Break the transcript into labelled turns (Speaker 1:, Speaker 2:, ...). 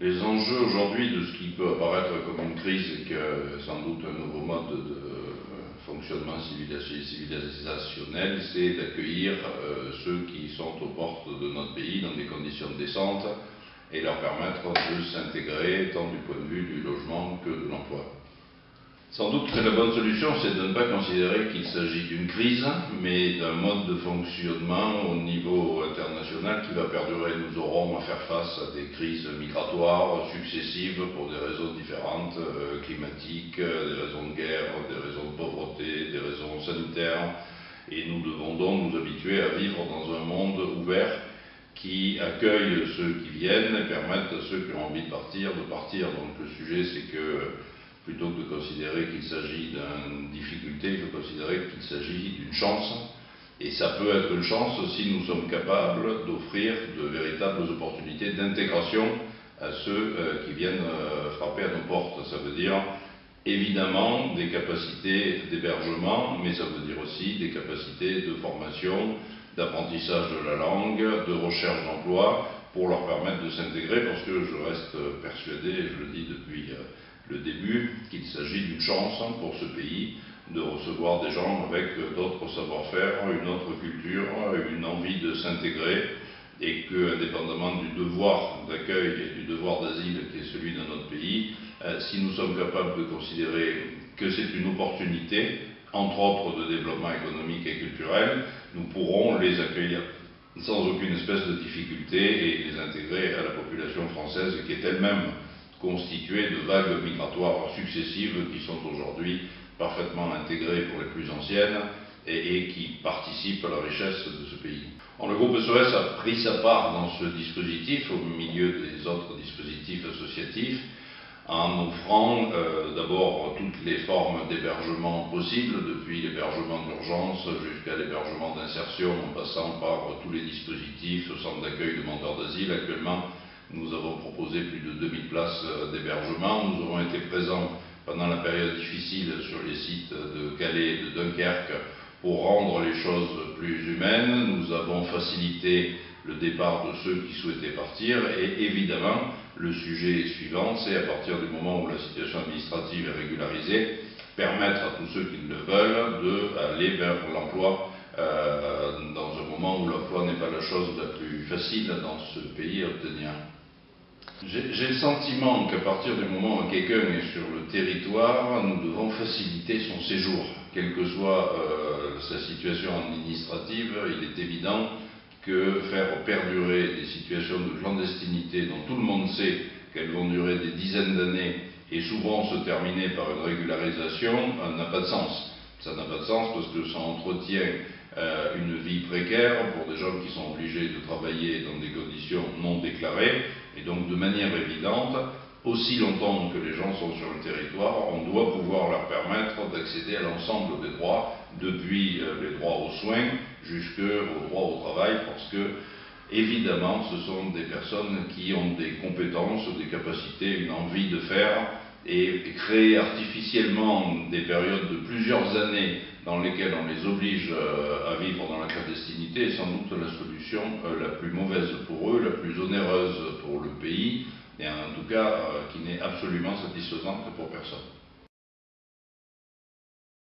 Speaker 1: Les enjeux aujourd'hui de ce qui peut apparaître comme une crise et que sans doute un nouveau mode de fonctionnement civilisationnel, c'est d'accueillir ceux qui sont aux portes de notre pays dans des conditions décentes et leur permettre de s'intégrer tant du point de vue du logement que de l'emploi. Sans doute que la bonne solution, c'est de ne pas considérer qu'il s'agit d'une crise, mais d'un mode de fonctionnement au niveau international qui va perdurer. Nous aurons à faire face à des crises migratoires successives pour des raisons différentes, climatiques, des raisons de guerre, des raisons de pauvreté, des raisons sanitaires. Et nous devons donc nous habituer à vivre dans un monde ouvert qui accueille ceux qui viennent et permettent à ceux qui ont envie de partir. Donc le sujet, c'est que plutôt que de considérer qu'il s'agit d'une difficulté, il faut considérer qu'il s'agit d'une chance. Et ça peut être une chance si nous sommes capables d'offrir de véritables opportunités d'intégration à ceux qui viennent frapper à nos portes. Ça veut dire évidemment des capacités d'hébergement, mais ça veut dire aussi des capacités de formation, d'apprentissage de la langue, de recherche d'emploi, pour leur permettre de s'intégrer, parce que je reste persuadé, et je le dis depuis le début, qu'il s'agit d'une chance pour ce pays de recevoir des gens avec d'autres savoir-faire, une autre culture, une envie de s'intégrer, et que, indépendamment du devoir d'accueil et du devoir d'asile qui est celui de notre pays, si nous sommes capables de considérer que c'est une opportunité, entre autres de développement économique et culturel, nous pourrons les accueillir sans aucune espèce de difficulté et les intégrer à la population française qui est elle-même constituée de vagues migratoires successives qui sont aujourd'hui parfaitement intégrées pour les plus anciennes et qui participent à la richesse de ce pays. Le groupe SOS a pris sa part dans ce dispositif au milieu des autres dispositifs associatifs en offrant d'abord toutes les formes d'hébergement possibles, depuis l'hébergement d'urgence jusqu'à l'hébergement d'insertion, en passant par tous les dispositifs, centres d'accueil demandeurs d'asile. Actuellement, nous avons proposé plus de 2000 places d'hébergement. Nous avons été présents pendant la période difficile sur les sites de Calais et de Dunkerque pour rendre les choses plus humaines. Nous avons facilité le départ de ceux qui souhaitaient partir et évidemment le sujet suivant, c'est à partir du moment où la situation administrative est régularisée, permettre à tous ceux qui le veulent d'aller vers l'emploi dans un moment où l'emploi n'est pas la chose la plus facile dans ce pays à obtenir. J'ai le sentiment qu'à partir du moment où quelqu'un est sur le territoire, nous devons faciliter son séjour. Quelle que soit sa situation administrative, il est évident que faire perdurer des situations de clandestinité dont tout le monde sait qu'elles vont durer des dizaines d'années et souvent se terminer par une régularisation n'a pas de sens. Ça n'a pas de sens parce que ça entretient une vie précaire pour des gens qui sont obligés de travailler dans des conditions non déclarées et donc de manière évidente, aussi longtemps que les gens sont sur le territoire, on doit pouvoir leur permettre d'accéder à l'ensemble des droits, depuis les droits aux soins jusqu'aux droits au travail, parce que, évidemment, ce sont des personnes qui ont des compétences, des capacités, une envie de faire, et créer artificiellement des périodes de plusieurs années dans lesquelles on les oblige à vivre dans la clandestinité est sans doute la solution la plus mauvaise pour eux, la plus onéreuse pour le pays, et en tout cas qui n'est absolument satisfaisante pour personne.